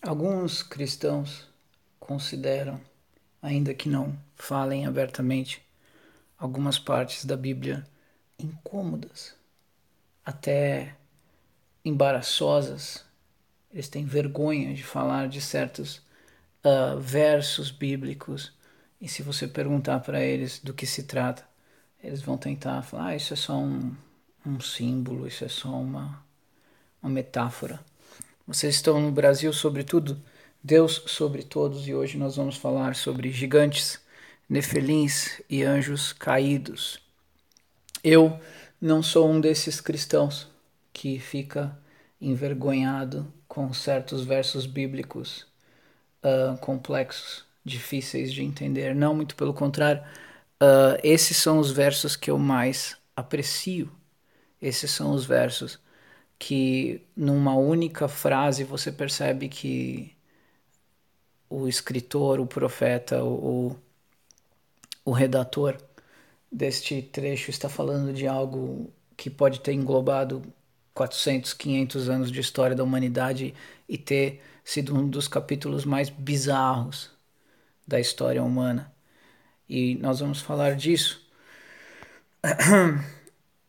Alguns cristãos consideram, ainda que não falem abertamente, algumas partes da Bíblia incômodas, até embaraçosas. Eles têm vergonha de falar de certos versos bíblicos, e se você perguntar para eles do que se trata, eles vão tentar falar: isso é só um símbolo, isso é só uma metáfora. Vocês estão no Brasil, sobretudo, Deus sobre todos, e hoje nós vamos falar sobre gigantes, nefelins e anjos caídos. Eu não sou um desses cristãos que fica envergonhado com certos versos bíblicos complexos, difíceis de entender. Não, muito pelo contrário. Esses são os versos que eu mais aprecio. Esses são os versos que numa única frase você percebe que o escritor, o profeta, o redator deste trecho está falando de algo que pode ter englobado 400, 500 anos de história da humanidade e ter sido um dos capítulos mais bizarros da história humana. E nós vamos falar disso.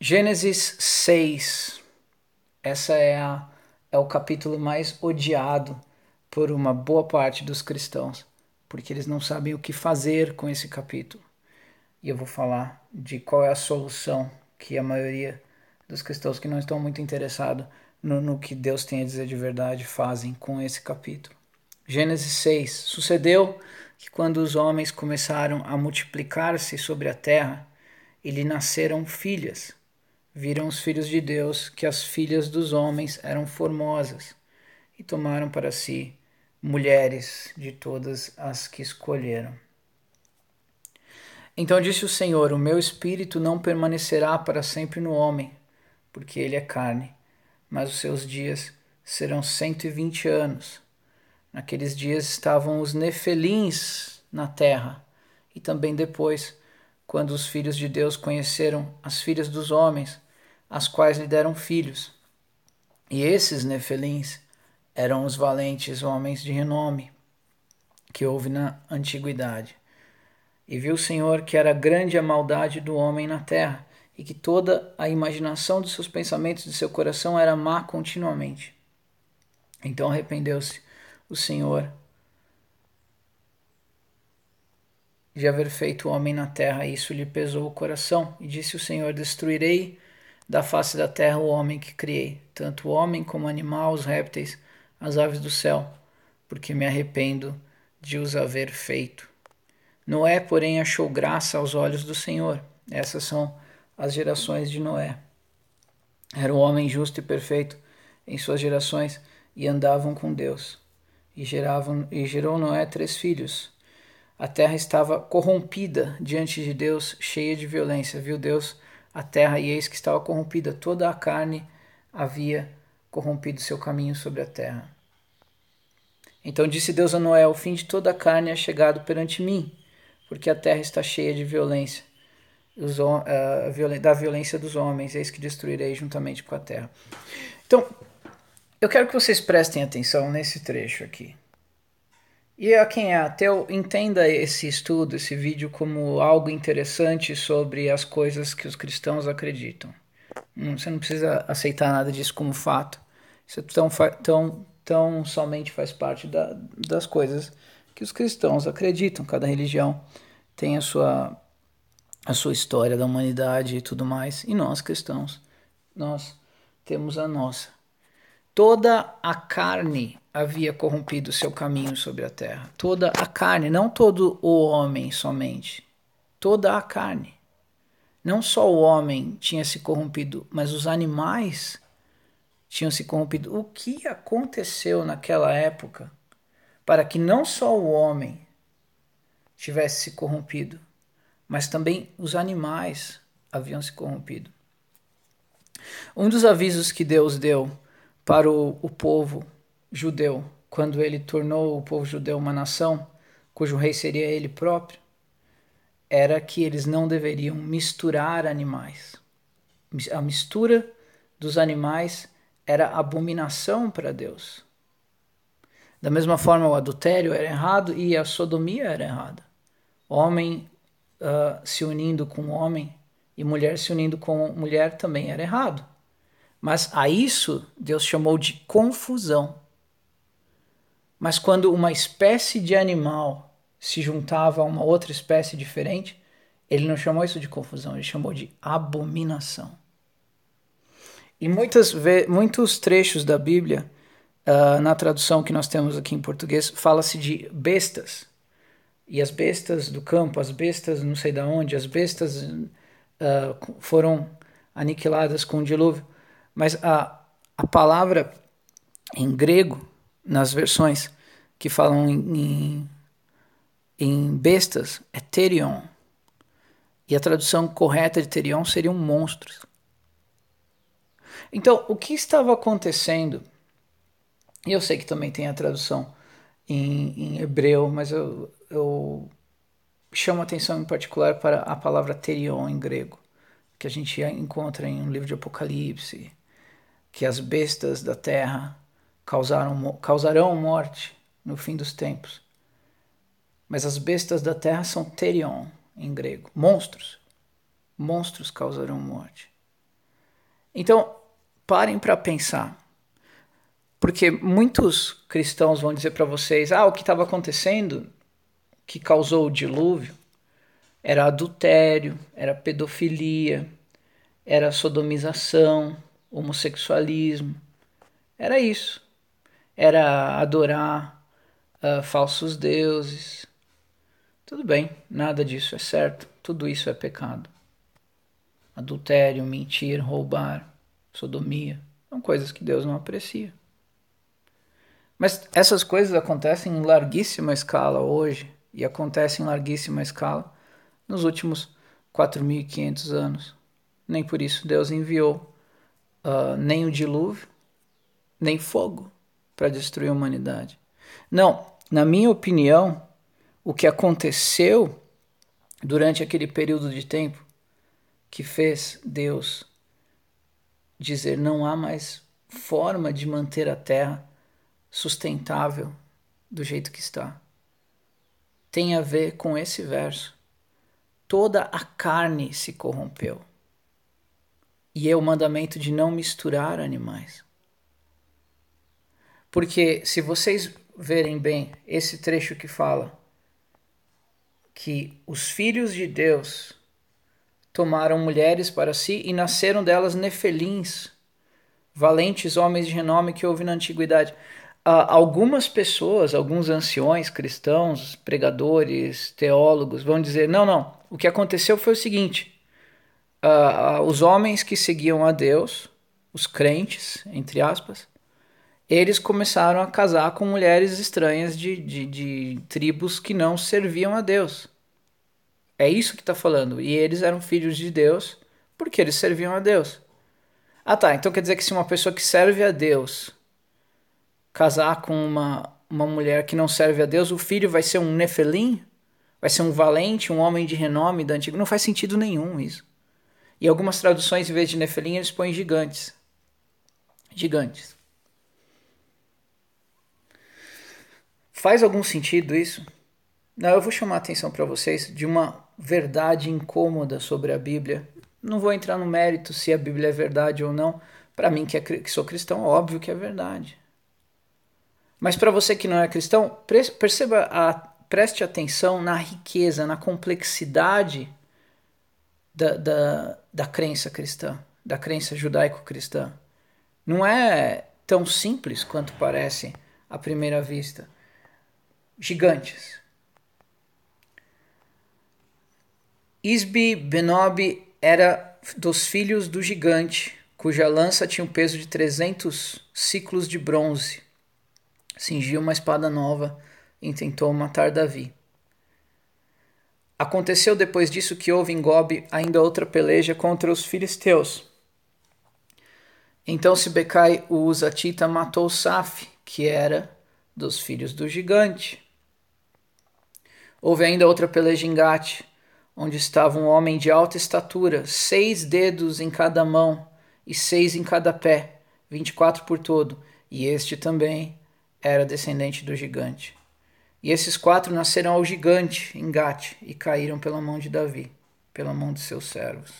Gênesis 6. Essa é o capítulo mais odiado por uma boa parte dos cristãos, porque eles não sabem o que fazer com esse capítulo. E eu vou falar de qual é a solução que a maioria dos cristãos que não estão muito interessados no que Deus tem a dizer de verdade fazem com esse capítulo. Gênesis 6. Sucedeu que quando os homens começaram a multiplicar-se sobre a terra, e lhe nasceram filhas, viram os filhos de Deus que as filhas dos homens eram formosas, e tomaram para si mulheres de todas as que escolheram. Então disse o Senhor: o meu espírito não permanecerá para sempre no homem, porque ele é carne, mas os seus dias serão 120 anos. Naqueles dias estavam os nefelins na terra, e também depois, quando os filhos de Deus conheceram as filhas dos homens, as quais lhe deram filhos. E esses nefelins eram os valentes homens de renome que houve na antiguidade. E viu o Senhor que era grande a maldade do homem na terra, e que toda a imaginação dos seus pensamentos de seu coração era má continuamente. Então arrependeu-se o Senhor de haver feito o homem na terra, e isso lhe pesou o coração. E disse o Senhor: destruirei da face da terra o homem que criei, tanto o homem como o animal, os répteis, as aves do céu, porque me arrependo de os haver feito. Noé, porém, achou graça aos olhos do Senhor. Essas são as gerações de Noé. Era um homem justo e perfeito em suas gerações, e andavam com Deus. E gerou Noé 3 filhos. A terra estava corrompida diante de Deus, cheia de violência. Viu Deus a terra, e eis que estava corrompida. Toda a carne havia corrompido seu caminho sobre a terra. Então disse Deus a Noé: o fim de toda a carne é chegado perante mim, porque a terra está cheia de violência, da violência dos homens, eis que destruirei juntamente com a terra. Então, eu quero que vocês prestem atenção nesse trecho aqui. E a quem é ateu, entenda esse estudo, esse vídeo, como algo interessante sobre as coisas que os cristãos acreditam. Você não precisa aceitar nada disso como fato. Isso tão somente faz parte das coisas que os cristãos acreditam. Cada religião tem a sua história da humanidade e tudo mais. E nós, cristãos, nós temos a nossa. Toda a carne havia corrompido seu caminho sobre a terra. Toda a carne, não todo o homem somente. Toda a carne. Não só o homem tinha se corrompido, mas os animais tinham se corrompido. O que aconteceu naquela época para que não só o homem tivesse se corrompido, mas também os animais haviam se corrompido? Um dos avisos que Deus deu para o povo judeu, quando ele tornou o povo judeu uma nação, cujo rei seria ele próprio, era que eles não deveriam misturar animais. A mistura dos animais era abominação para Deus. Da mesma forma, o adultério era errado e a sodomia era errada. Homem se unindo com homem e mulher se unindo com mulher também era errado. Mas a isso Deus chamou de confusão. Mas quando uma espécie de animal se juntava a uma outra espécie diferente, ele não chamou isso de confusão, ele chamou de abominação. E muitos trechos da Bíblia, na tradução que nós temos aqui em português, fala-se de bestas. E as bestas do campo, as bestas não sei de onde, as bestas foram aniquiladas com o dilúvio. Mas a palavra em grego, nas versões que falam em bestas, é terion. E a tradução correta de terion seriam monstros. Então, o que estava acontecendo? E eu sei que também tem a tradução em hebreu, mas eu chamo a atenção em particular para a palavra terion em grego, que a gente encontra em um livro de Apocalipse, que as bestas da terra causarão morte no fim dos tempos. Mas as bestas da terra são terion em grego, monstros. Monstros causarão morte. Então, parem para pensar. Porque muitos cristãos vão dizer para vocês, o que estava acontecendo, que causou o dilúvio, era adultério, era pedofilia, era sodomização, homossexualismo. Era isso. Era adorar falsos deuses. Tudo bem, nada disso é certo. Tudo isso é pecado. Adultério, mentir, roubar, sodomia, são coisas que Deus não aprecia. Mas essas coisas acontecem em larguíssima escala hoje e acontecem em larguíssima escala nos últimos 4.500 anos. Nem por isso Deus enviou nem o dilúvio, nem fogo para destruir a humanidade. Não, na minha opinião, o que aconteceu durante aquele período de tempo que fez Deus dizer não há mais forma de manter a terra sustentável do jeito que está, tem a ver com esse verso. Toda a carne se corrompeu. E é o mandamento de não misturar animais. Porque se vocês verem bem esse trecho que fala que os filhos de Deus tomaram mulheres para si e nasceram delas nefelins, valentes homens de renome que houve na antiguidade. Algumas pessoas, alguns anciões cristãos, pregadores, teólogos, vão dizer, não, o que aconteceu foi o seguinte, os homens que seguiam a Deus, os crentes, entre aspas, eles começaram a casar com mulheres estranhas de tribos que não serviam a Deus. É isso que está falando. E eles eram filhos de Deus porque eles serviam a Deus. Tá, então quer dizer que se uma pessoa que serve a Deus casar com uma mulher que não serve a Deus, o filho vai ser um nefelim? Vai ser um valente, um homem de renome da antiga? Não faz sentido nenhum isso. E algumas traduções, em vez de nefelim, eles põem gigantes. Gigantes. Faz algum sentido isso? Não, eu vou chamar a atenção para vocês de uma verdade incômoda sobre a Bíblia. Não vou entrar no mérito se a Bíblia é verdade ou não. Para mim, que sou cristão, óbvio que é verdade. Mas para você que não é cristão, preste atenção na riqueza, na complexidade da crença cristã, da crença judaico-cristã. Não é tão simples quanto parece à primeira vista. Gigantes. Isbi-Benob era dos filhos do gigante, cuja lança tinha um peso de 300 ciclos de bronze. Cingiu uma espada nova e tentou matar Davi. Aconteceu depois disso que houve em Gobe ainda outra peleja contra os filisteus. Então Sibecai, o Uzatita, matou Saf, que era dos filhos do gigante. Houve ainda outra peleja em Gate, onde estava um homem de alta estatura, 6 dedos em cada mão e 6 em cada pé, 24 por todo, e este também era descendente do gigante. E esses 4 nasceram ao gigante em Gate e caíram pela mão de Davi, pela mão de seus servos.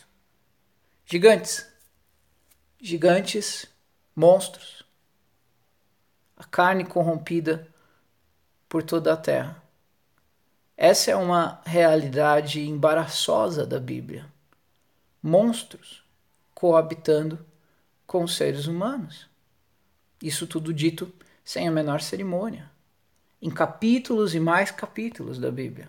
Gigantes. Gigantes, monstros. A carne corrompida por toda a terra. Essa é uma realidade embaraçosa da Bíblia. Monstros coabitando com os seres humanos. Isso tudo dito sem a menor cerimônia. Em capítulos e mais capítulos da Bíblia.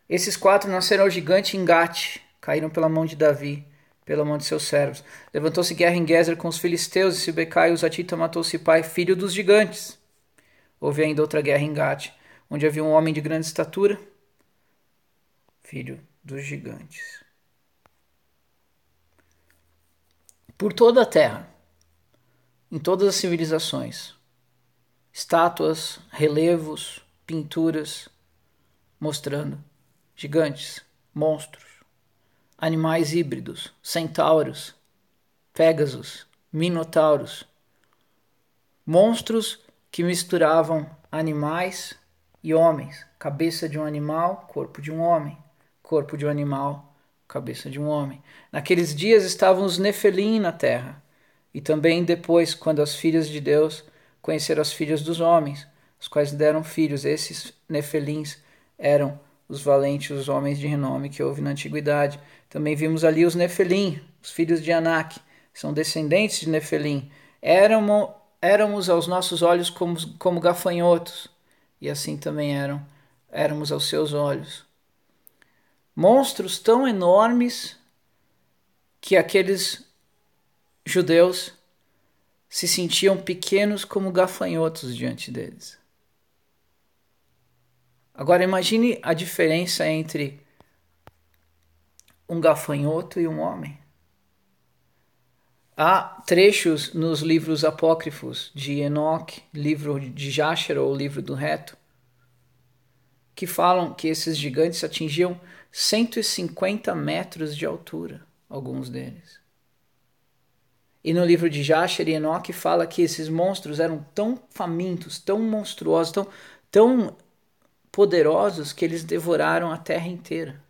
Esses 4 nasceram ao gigante em Gate, caíram pela mão de Davi, pela mão de seus servos. Levantou-se guerra em Gezer com os filisteus, e Sibecai, os Atita, matou Sipai, filho dos gigantes. Houve ainda outra guerra em Gate, onde havia um homem de grande estatura, filho dos gigantes. Por toda a terra, em todas as civilizações, estátuas, relevos, pinturas, mostrando gigantes, monstros, animais híbridos, centauros, pégasos, minotauros, monstros que misturavam animais e homens, cabeça de um animal, corpo de um homem, corpo de um animal, cabeça de um homem. Naqueles dias estavam os Nefelim na terra, e também depois, quando as filhas de Deus conheceram as filhas dos homens, os quais deram filhos. Esses Nefelins eram os valentes, os homens de renome que houve na antiguidade. Também vimos ali os Nefelim, os filhos de Anak, são descendentes de Nefelim. Éramos aos nossos olhos como gafanhotos, e assim também éramos aos seus olhos. Monstros tão enormes que aqueles judeus se sentiam pequenos como gafanhotos diante deles. Agora imagine a diferença entre um gafanhoto e um homem. Há trechos nos livros apócrifos de Enoque, livro de Jasher ou livro do Reto, que falam que esses gigantes atingiam 150 metros de altura, alguns deles. E no livro de Jasher e Enoque fala que esses monstros eram tão famintos, tão monstruosos, tão poderosos que eles devoraram a terra inteira.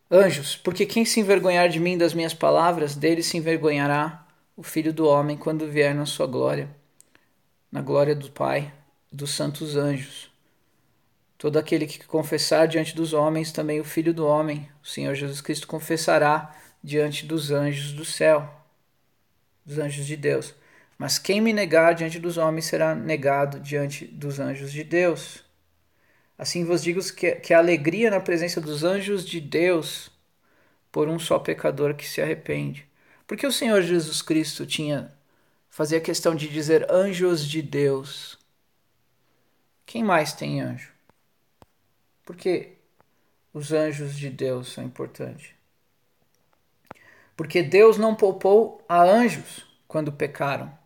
Anjos, porque quem se envergonhar de mim e das minhas palavras, dele se envergonhará o Filho do Homem quando vier na sua glória, na glória do Pai, dos santos anjos. Todo aquele que confessar diante dos homens, também o Filho do Homem, o Senhor Jesus Cristo, confessará diante dos anjos do céu, dos anjos de Deus. Mas quem me negar diante dos homens será negado diante dos anjos de Deus. Assim vos digo que a alegria na presença dos anjos de Deus por um só pecador que se arrepende. Porque o Senhor Jesus Cristo fazia questão de dizer anjos de Deus. Quem mais tem anjo? Por que os anjos de Deus são importantes? Porque Deus não poupou a anjos quando pecaram,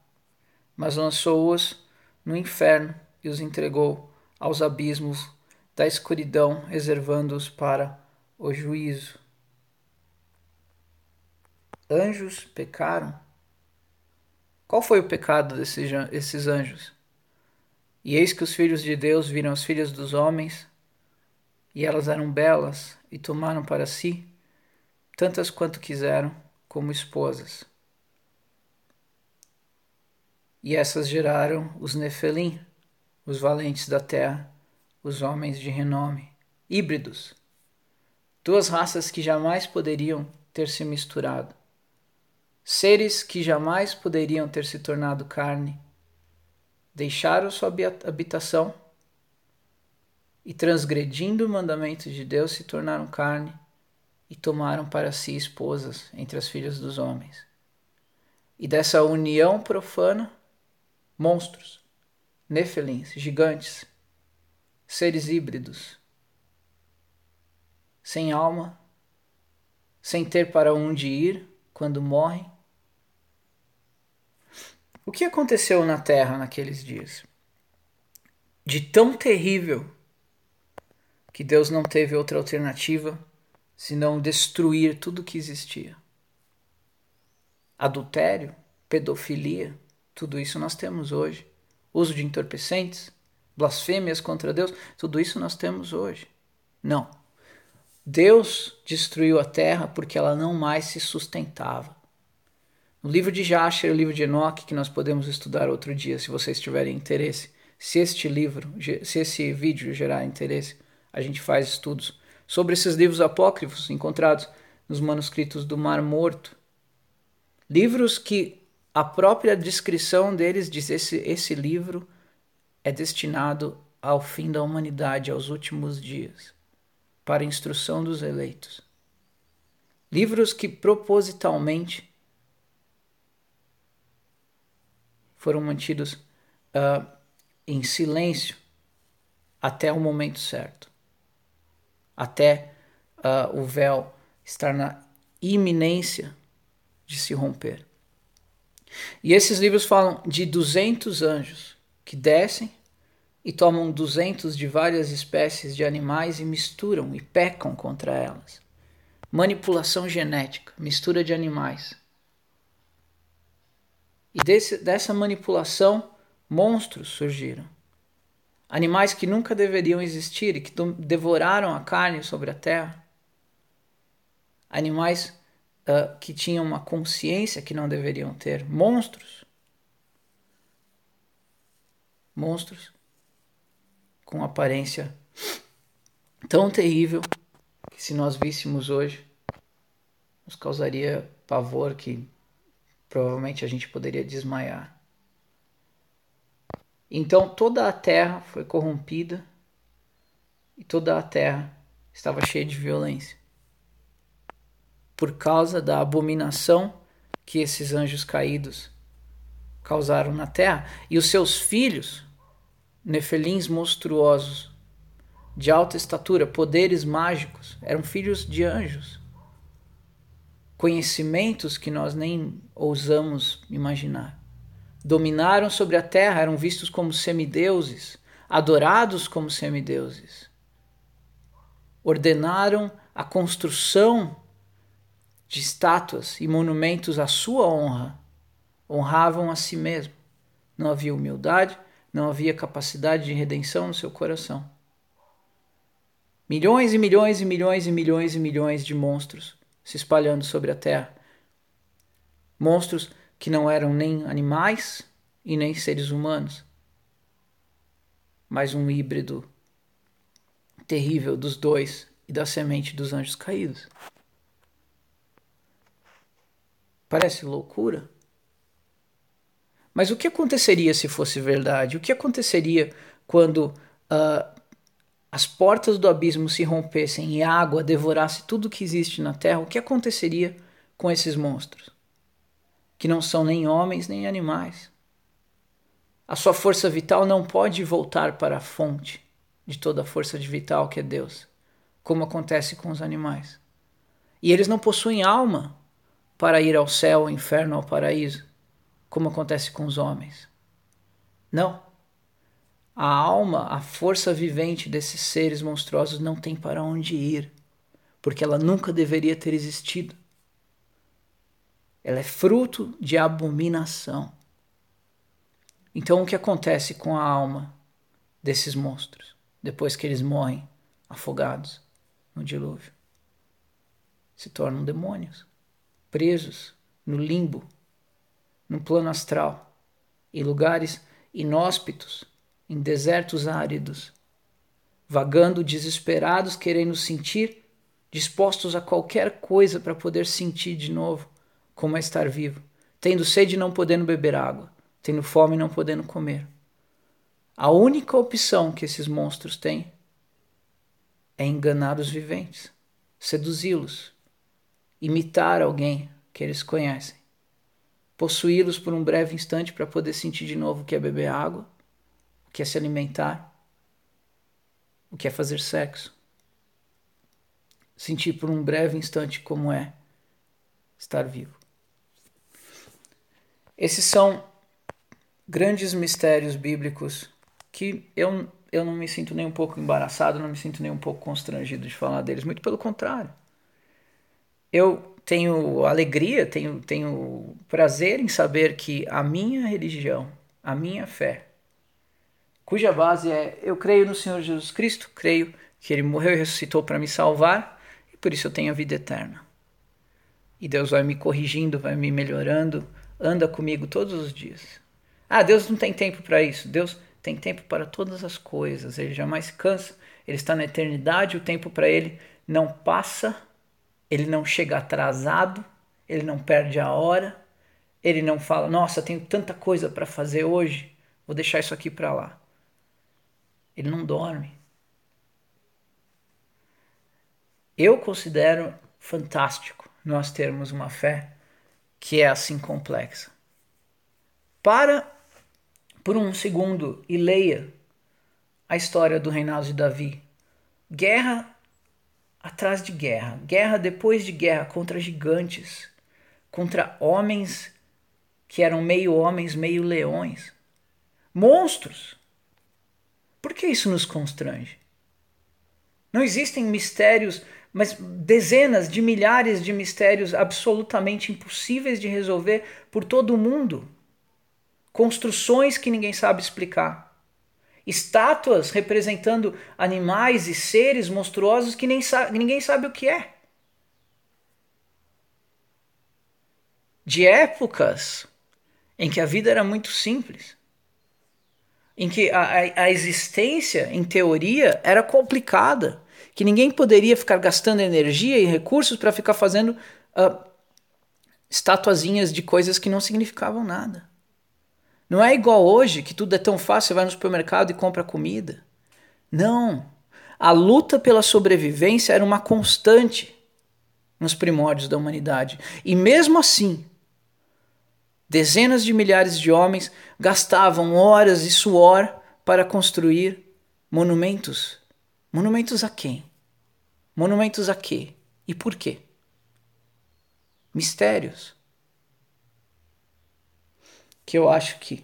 mas lançou-os no inferno e os entregou aos abismos da escuridão, reservando-os para o juízo. Anjos pecaram. Qual foi o pecado desses anjos? E eis que os filhos de Deus viram as filhas dos homens, e elas eram belas, e tomaram para si tantas quanto quiseram, como esposas. E essas geraram os Nefelim, os valentes da terra, os homens de renome, híbridos, 2 raças que jamais poderiam ter se misturado, seres que jamais poderiam ter se tornado carne, deixaram sua habitação e, transgredindo o mandamento de Deus, se tornaram carne e tomaram para si esposas entre as filhas dos homens. E dessa união profana, monstros, nefelins, gigantes, seres híbridos, sem alma, sem ter para onde ir quando morrem. O que aconteceu na terra naqueles dias? De tão terrível que Deus não teve outra alternativa senão destruir tudo que existia. Adultério, pedofilia, Tudo isso nós temos hoje. Uso de entorpecentes, blasfêmias contra Deus, tudo isso nós temos hoje. Não. Deus destruiu a terra porque ela não mais se sustentava. No livro de Jasher, o livro de Enoque, que nós podemos estudar outro dia, se vocês tiverem interesse. Se esse vídeo gerar interesse, a gente faz estudos sobre esses livros apócrifos encontrados nos manuscritos do Mar Morto. Livros que a própria descrição deles diz esse livro é destinado ao fim da humanidade, aos últimos dias, para a instrução dos eleitos. Livros que propositalmente foram mantidos em silêncio até o momento certo, até o véu estar na iminência de se romper. E esses livros falam de 200 anjos que descem e tomam 200 de várias espécies de animais e misturam e pecam contra elas. Manipulação genética, mistura de animais. E dessa manipulação, monstros surgiram. Animais que nunca deveriam existir e que devoraram a carne sobre a terra. Animais que tinham uma consciência que não deveriam ter. Monstros. Monstros com aparência tão terrível que, se nós víssemos hoje, nos causaria pavor que provavelmente a gente poderia desmaiar. Então toda a terra foi corrompida e toda a terra estava cheia de violência por causa da abominação que esses anjos caídos causaram na terra. E os seus filhos, nefelins monstruosos, de alta estatura, poderes mágicos, eram filhos de anjos. Conhecimentos que nós nem ousamos imaginar. Dominaram sobre a terra, eram vistos como semideuses, adorados como semideuses. Ordenaram a construção de estátuas e monumentos à sua honra. Honravam a si mesmo. Não havia humildade, não havia capacidade de redenção no seu coração. Milhões e milhões e milhões e milhões e milhões de monstros se espalhando sobre a terra. Monstros que não eram nem animais e nem seres humanos, mas um híbrido terrível dos dois e da semente dos anjos caídos. Parece loucura? Mas o que aconteceria se fosse verdade? O que aconteceria quando as portas do abismo se rompessem e a água devorasse tudo que existe na terra? O que aconteceria com esses monstros? Que não são nem homens nem animais. A sua força vital não pode voltar para a fonte de toda a força vital, que é Deus, como acontece com os animais. E eles não possuem alma para ir ao céu, ao inferno, ao paraíso, como acontece com os homens. Não. A alma, a força vivente desses seres monstruosos não tem para onde ir, porque ela nunca deveria ter existido. Ela é fruto de abominação. Então o que acontece com a alma desses monstros, depois que eles morrem afogados no dilúvio? Se tornam demônios, presos no limbo, no plano astral, em lugares inóspitos, em desertos áridos, vagando desesperados, querendo sentir, dispostos a qualquer coisa para poder sentir de novo como é estar vivo, tendo sede e não podendo beber água, tendo fome e não podendo comer. A única opção que esses monstros têm é enganar os viventes, seduzi-los, imitar alguém que eles conhecem, possuí-los por um breve instante para poder sentir de novo o que é beber água, o que é se alimentar, o que é fazer sexo. Sentir por um breve instante como é estar vivo. Esses são grandes mistérios bíblicos que eu não me sinto nem um pouco embaraçado, não me sinto nem um pouco constrangido de falar deles, muito pelo contrário. Eu tenho alegria, tenho prazer em saber que a minha religião, a minha fé, cuja base é eu creio no Senhor Jesus Cristo, creio que Ele morreu e ressuscitou para me salvar, e por isso eu tenho a vida eterna. E Deus vai me corrigindo, vai me melhorando, anda comigo todos os dias. Ah, Deus não tem tempo para isso. Deus tem tempo para todas as coisas. Ele jamais cansa. Ele está na eternidade. O tempo para ele não passa. Ele não chega atrasado. Ele não perde a hora. Ele não fala, nossa, tenho tanta coisa para fazer hoje. Vou deixar isso aqui para lá. Ele não dorme. Eu considero fantástico nós termos uma fé que é assim complexa. Para por um segundo e leia a história do reinado de Davi. Guerra atrás de guerra, guerra depois de guerra contra gigantes, contra homens que eram meio homens, meio leões, monstros. Por que isso nos constrange? Não existem mistérios, mas dezenas de milhares de mistérios absolutamente impossíveis de resolver por todo o mundo. Construções que ninguém sabe explicar. Estátuas representando animais e seres monstruosos que ninguém sabe o que é. De épocas em que a vida era muito simples. Em que a existência, em teoria, era complicada. Que ninguém poderia ficar gastando energia e recursos para ficar fazendo estatuazinhas de coisas que não significavam nada. Não é igual hoje, que tudo é tão fácil, você vai no supermercado e compra comida. Não. A luta pela sobrevivência era uma constante nos primórdios da humanidade. E mesmo assim, dezenas de milhares de homens gastavam horas e suor para construir monumentos. Monumentos a quem? Monumentos a quê? E por quê? Mistérios. Que eu acho que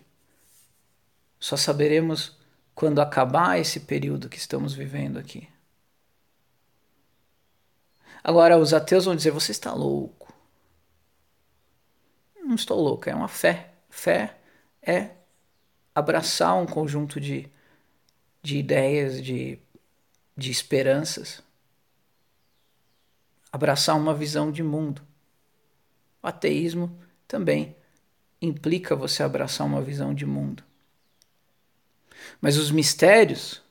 só saberemos quando acabar esse período que estamos vivendo aqui. Agora, os ateus vão dizer, você está louco. Não estou louco, é uma fé. Fé é abraçar um conjunto de ideias, de esperanças. Abraçar uma visão de mundo. O ateísmo também implica você abraçar uma visão de mundo. Mas os mistérios,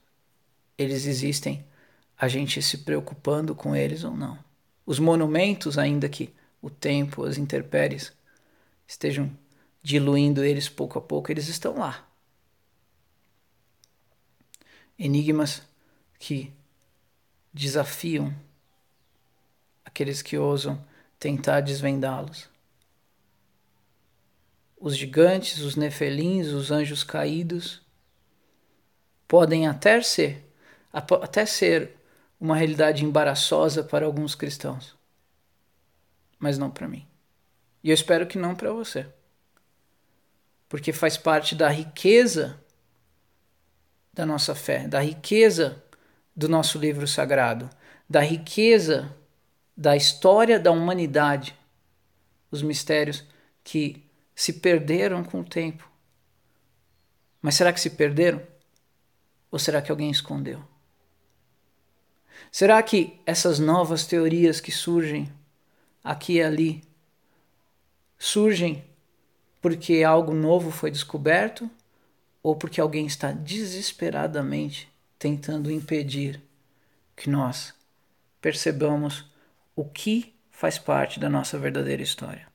eles existem, a gente se preocupando com eles ou não. Os monumentos, ainda que o tempo, as intempéries estejam diluindo eles pouco a pouco, eles estão lá. Enigmas que desafiam aqueles que ousam tentar desvendá-los. Os gigantes, os nefelins, os anjos caídos podem até ser uma realidade embaraçosa para alguns cristãos, mas não para mim. E eu espero que não para você, porque faz parte da riqueza da nossa fé, da riqueza do nosso livro sagrado, da riqueza da história da humanidade, os mistérios que se perderam com o tempo. Mas será que se perderam? Ou será que alguém escondeu? Será que essas novas teorias que surgem aqui e ali surgem porque algo novo foi descoberto ou porque alguém está desesperadamente tentando impedir que nós percebamos o que faz parte da nossa verdadeira história?